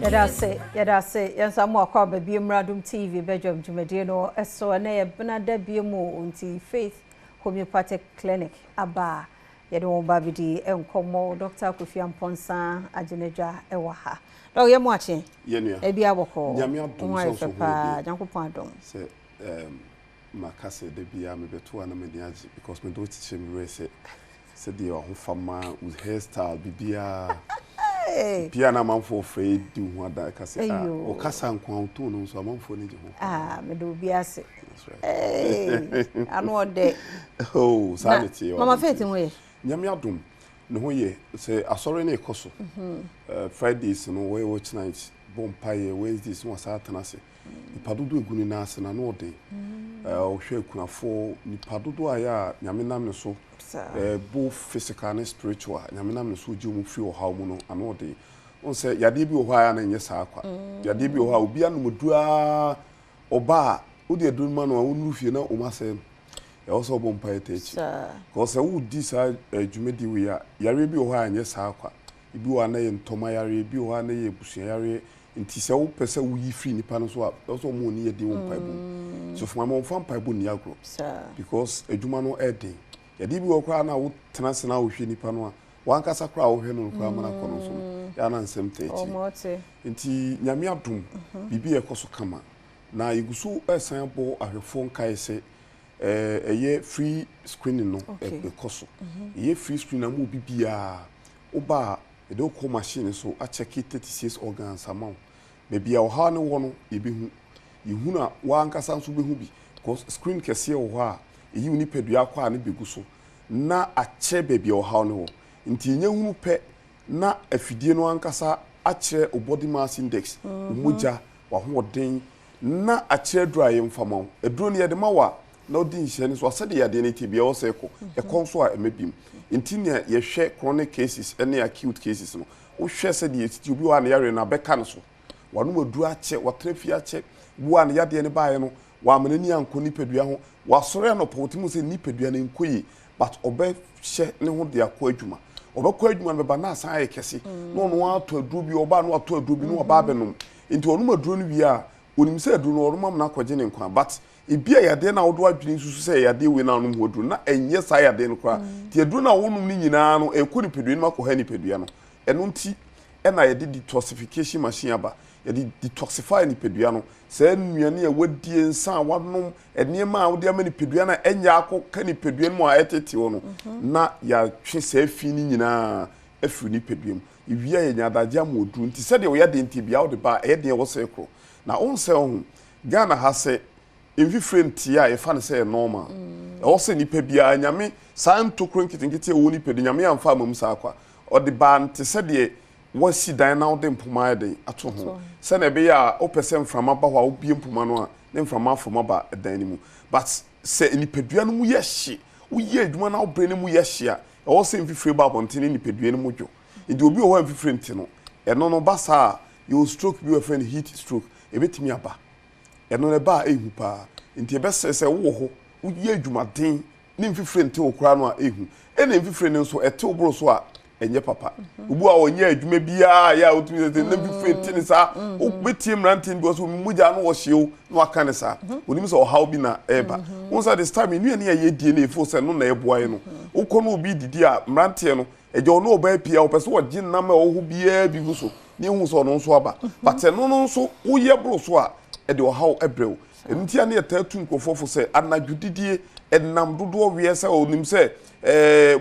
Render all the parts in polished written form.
Yada say, yes, I'm more called baby Adom TV, Badwam Afisem, so a name Benada Biamo unti Faith Homeopathic Clinic, Aba, Yadon Babidi, and Como, Dr. Kofi Ponsa, Ajeneja, Ewaha. Oh, you're watching? Yenya. Ebi aboko. Yamia so pa, Janko Pandom. Say, Macase, the Bia, maybe 2 and Mediaji, because my daughter race said the Fama with hairstyle, Bibia. Piana man for afraid do what that can say. Or Cassan Quantum, so I'm for Nijo. Me do biase. Hey, I know that. Oh, sanity. Mama Faith in way. Yamiadum. No, ye say, I saw any cosso. Fridays, no way, watch nights, Bompire, Wednesdays, no Saturday. Padu do good in us and an day. Or shake kuna for Padu, I Yaminam so. Both physical and spiritual. Yaminam so you feel how mono and all day. On say Yadibi Ohio and yes, Aqua. Yadibi Ohio be an Mudua or bar. Would you do man or wouldn't you know? Oma said, also Bompire teach. Because I would decide Jumedi we are Yaribi Ohio and yes, Aqua. If you are named Tomayari, be one a Bushari. In Tissau, Pessa, we free Nippon swap, also more near the one pipe. So for my mom, fan pipe on Yagro, because a Jumano Eddie. Yadibi Okra now, Tanasana, Nippanoa, one Casa crowd, Henry Cramana Conoso, Yanan Semte, Inti Yamiabdum, Bibi a Cosocama. Now you so a sample of your phone Kaise, a year free screening no, a coso. A year free screen and will be Oba. The doko machine so I check it 36 organs amount. Maybe our hand one you huna one casan to be hubi because screen can see or you need pedua qua and be guso. Na a che baby or how no. Inti you pe na a fidiano ancasa a chair or body mass index. Muja or what ding na a chair dry in famou. A drone near the mawa. No din shen was said the identity be also a console and maybe. Intinia, ye share chronic cases, any acute cases. No, who share said it to be one area in a back cancel. One will do a check, what trefia check, one yard any buy no, 1 million and conipeduano, was sorry no potimus in nipeduan in quay, but obey share no their quajuma. Over quajuma, but not say, Cassie, no one to a druby or ban or to a druby no barbenum. Into a number drone we are, when him said, do no room not quagening, but. If I then I would want to say I deal with now no do not and yes I then cry. The Druna won't mean now a couldn't peduin Marco Henny Peduano. And unti and I did detoxification machine about did detoxify any peduano. Send me near wood dear and son one room and near my dear many peduana and Yako canny peduan more at it ono. Not ya say feeling in a free peduum. If ye and yada jam would do, said we had the be out the bar, Eddie was circle. Now on sell Ghana has said. If you friend tia, if I say normal, also ni pebia, nyame, sign to crank it and get your only pediname and farm Musaqua, or the band to say the was she dine out in Pumade at home. Send a bear, opposite from Abba, be in Pumanoa, then from Abba at the animal. But say any pedian, yes, she, we yet one out bring yes, she, also if you free about until any pedian mojo. It will be a one friend, Tino, and no bassa, you will stroke your friend heat stroke, a bit me about. And on a bar, pa. Into best says a woho, would ye do my thing, nymphy friend to Crano, ehu, and if you friend so a two broswa, and your papa. Who ye, you may be out with the nymphy friend tennis, oh, with him ranting because we Mujano was you, no kind of sa, when him so how been a eba. Once at this time, you near ye DNA force and no name bueno. O can be the dear Rantiano, and you know by Pia, or what gin number or who be a bibuso, news or non swabba, but no so, oh, ye broswa. Edo how ebrew enti ane etatu nkofofo se anadwudidie enam dodo wiese onim se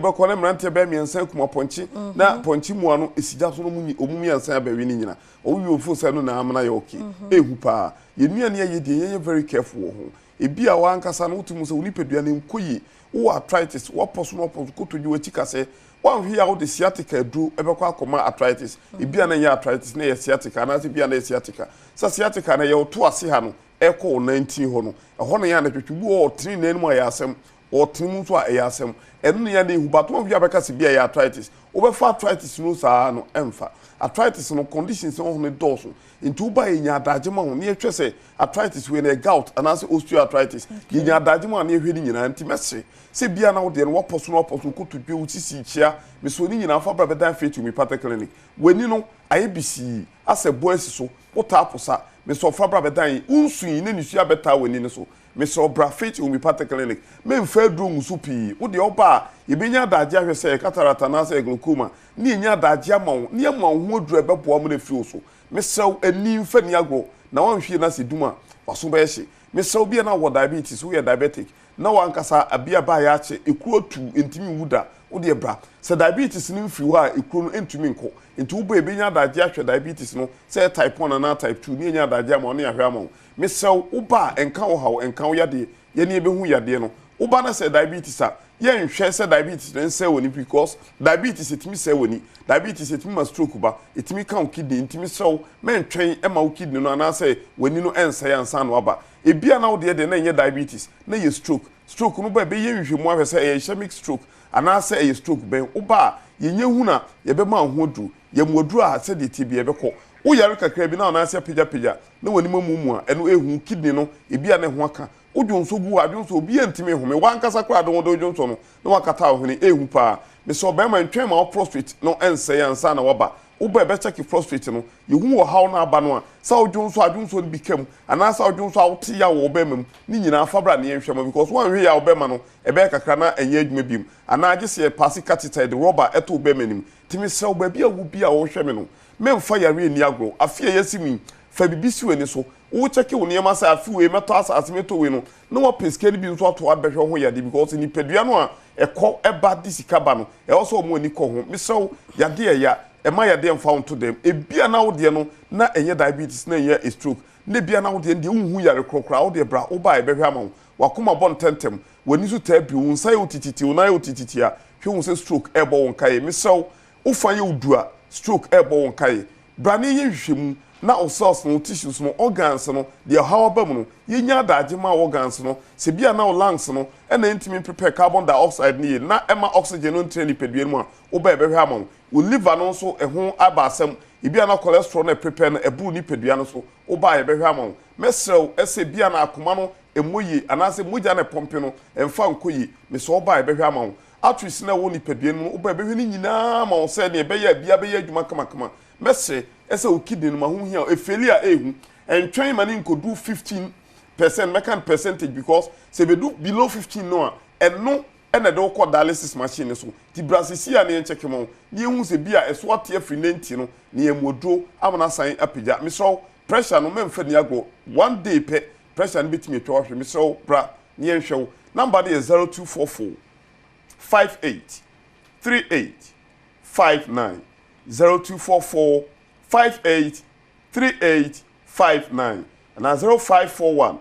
bekone mrante be miensan kuma ponchi na ponchi mu ano esija so no mu omumi ansan abawi ni nyina owi ofo se no na amana ye okay ehu pa ye nuane ye de ye very careful ho ebi a wankasa no utumu se onipedua ne nkoyi wo arthritis wo poso no poso kotoji wachika se one here out the sciatica do ebekwa akoma arthritis ebi ana ye arthritis na ye sciatica na se bia na ye sciatica sa sciatica na ye to ase ha no eko 19 ho no ho na ya na twetwu o 3 na mu ya asem or timu so a yasem enu ya ne hu baton wi abeka se bia ya arthritis obefa arthritis no saa no emfa arthritis no conditions on ne doso into ba nya adaje ma ho ne ehwe se arthritis we na gout anase osteoarthritis nya adaje ma ne ehwe ni nyina nti mese se bia na wo de no woposo no woposo ko tudwe utisi chia me so ni nyina fa bra bedan fit Homeopathic clinic weni no ayebisi ase boys so wotaposa me so fa bra bedan unsu ne nisu abeta weni ne so me so bra fit Homeopathic clinic me mfa dro musu pi wo de oba ye benya adaje ahwe se cataract na se glaucoma ni nya adaje ma wo ne ma wo dro ebebo am na fi so me so ani mfa ni agro na wan hwie na se duma waso ba ye me so bia na wo diabetes wo ye diabetic na wankasa abia ba ya che ekuro tu entimi wuda wo de bra se diabetes ni mfi wo a ekuro no entumi nko enti wo ba ebenya adaje ahwe diabetes no se type 1 na type 2 ni nya adaje ma no ahwe ama me so wo ba enka wo hawo enka wo yade ye ne ebehu yade no wo ba na se diabetes a ye nhwe se diabetes no se woni because diabetes etimi se woni diabetes etimi ma stroke ba etimi kan kidney etimi so mentwen e ma wo kidney no na se woni no ense ya nsa no aba ebia na wo de na nye diabetes na ye stroke no ba be ye nhwemu ahwe se ye ischemic stroke ana se ye stroke ben wo ba ye nyehu na ye be ma ho dru ye modru a se de tibi ye be ko wo yare kakra bi na na se pija na woni mamumu a eno ehu kidney no ebia na ho aka odwonso gu adwonso obi antime home wankasa kra do odwonso no na wakata ohene ehu pa me so be ma ntwen ma prostate no ense yansa na waba wo ba be check prostate no yehu wo haw na aba no a sa odwonso adwonso no bikam ana sa odwonso a wote ya wo be mam ni nyina fabra na yenhwema because wan hwe ya wo be ma no ebe kakra na enye adwuma bim ana agese pass catheter the rubber eto be manim timi sew ba bia wo bia wo hwe me no memfa yare ni agro afia yasimi fa bibisi we ni so wo check wo niam asa afi we meto asa asemeto we no na wo peskani bi nso ato abehwe ho yade because ni pedua no a ekọ eba disika ba no e also mo ani kọ ho mesew yade ya ema yade mfa onto dem ebia na wo de no na enye diabetes na enye stroke na bia na wo de unhu yare krokra wo de bra wo ba ebehwe ama wakoma bon tentem wani so tabi wo nsa yo tititi wo na yo tititi a hwe wo se stroke ebo won kai mesew wo fa ye udua stroke ebo won kai bra ne ye hwehwemu na cells no tissues no organs no de how ba mu no yenya adaje ma organs no se bia na lungs no e na intimi prepare carbon dioxide ni na ema oxygen no ntre ni pedua mu a wo ba ebehwe ama wo liver no so ehun abasem e bia na cholesterol na prepare na ebu ni pedua no so wo ba ebehwe ama mesrew ese bia na akoma no emoyi anase moja na pompe no emfa nkoyi me so wo ba ebehwe ama atris na wo ni pedua no wo ba ebehwe ni nyina ma wo se ne bia bia adwuma kama messe ese o kidney no ma hu hia efelia ehu entwen mani nkodu 15% mekan percentage because se be do below 15 no a eno ena de ko dialysis machine so ti brasisia na encheke mo ni ehu se bia eso ate afri nenti no ni emodro amana san apija misro pressure no memfa ni ago one day pe pressure no betimi etwa hwe misro bra ni enhwew number dey 0244 58 38 59 0244 58 38 59 and 0541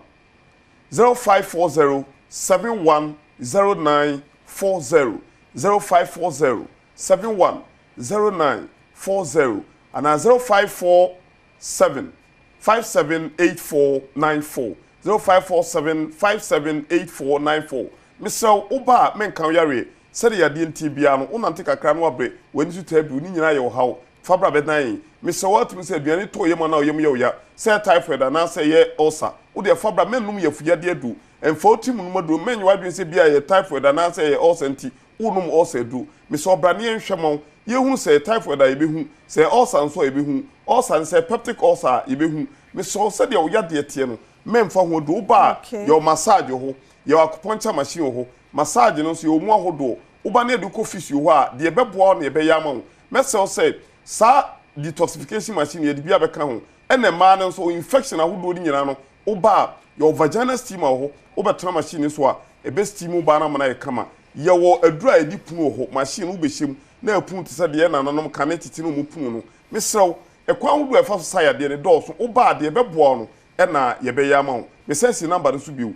0540 710940 0540 710940 and 0547 578494 0547 578494 Mr. Oba menkan yare sede yade ntibia no unante kakra no abre wani su tabi ni nyina ye hawo fabra bedan Mr. Watum se aduane to yema na oyem ye oya se typhoid na se ye ulcer wo de fabra menum ye fuyade adu emfo tim no madu menye wadwen se bia ye typhoid na se ye ulcer nti unum ulcer du Mr. Obrane enhwemon ye hu se typhoid a yebehu se ulcer nso yebehu ulcer se peptic ulcer yebehu Mr. se de oyade etie no memfa ho do ba your massage ho your acupuncture machine ho massage no so yo mu ahodo uba na eduko fisi ho a de beboa na ebe yama ho mesel say sa detoxification machine ye de bia beka ho ene ma no so infection ahodo ni nyina no uba your vaginal steam ho ubetra machine so a ebe steam uba na mana ye kama ye wo adura edi punu ho machine ubehiem na apun ti se de na nanom kanetiti no mu punu no mesel ekwan hodo efa so sa ya de ne dɔɔso uba de beboa no ena ye be yama ho mesensi number so biu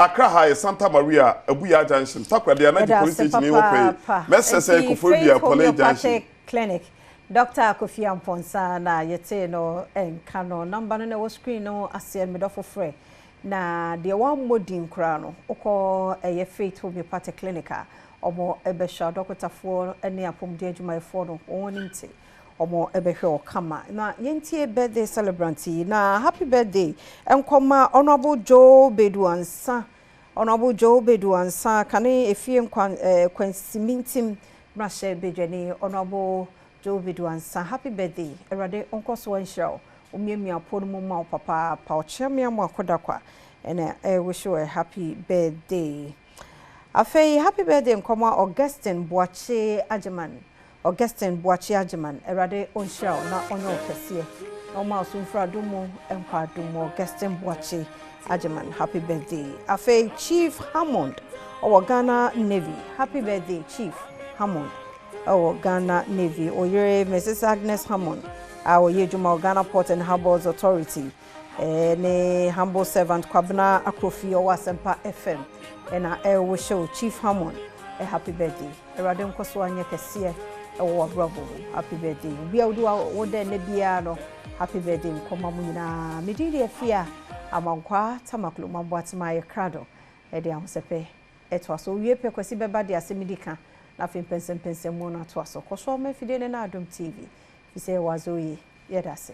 Accra High, Santa Maria, Abuya Junction. Takwa de anaji police station me wo Messese Kofobia Police Junction Clinic. Dr. Kofi Amponsa na yete no enka no number no na wo screen no asem me do for free. na de one modin kra no okọ eye Faith Homeopathic Clinic omo ebehwa dokotafo ene apomde adwumayefo no woninti omo ebehwe okama na yentie birthday celebrant na happy birthday enkoma honorable Joe Beduansa kane efie kwansimintim brashe bejeni honorable Joe Beduansa happy birthday erade onkoso wanhira omiamia pono ma papa pa ochemia mo akodakwa ene wish you a happy birthday. Afei happy birthday nkoma Augustine Boache Agyman erade onhira na onyo kese no ma osumfra dumu enkwa dumu Augustine Boache Agyman happy birthday. Afei Chief Hammond our Ghana Navy happy birthday Chief Hammond our Ghana Navy oyere Mrs. Agnes Hammond our Yejuma Ghana Port and Harbours Authority ne humble servant Kwabena Akrofi or Wasempa FM and I wish you Chief Hammond a happy birthday. Erade nkoso anye kese ewo bravo happy birthday. Bia wodu wo de ne bia no happy birthday nkoma mu nyina medidi afia amankwa tamaklo mambo atma ye krado e de ahosepe etwaso wie pe kwasi beba de asemidika na fe pensem mu na toaso koso ma fide ne na Adom TV fi se wazo yi yedase.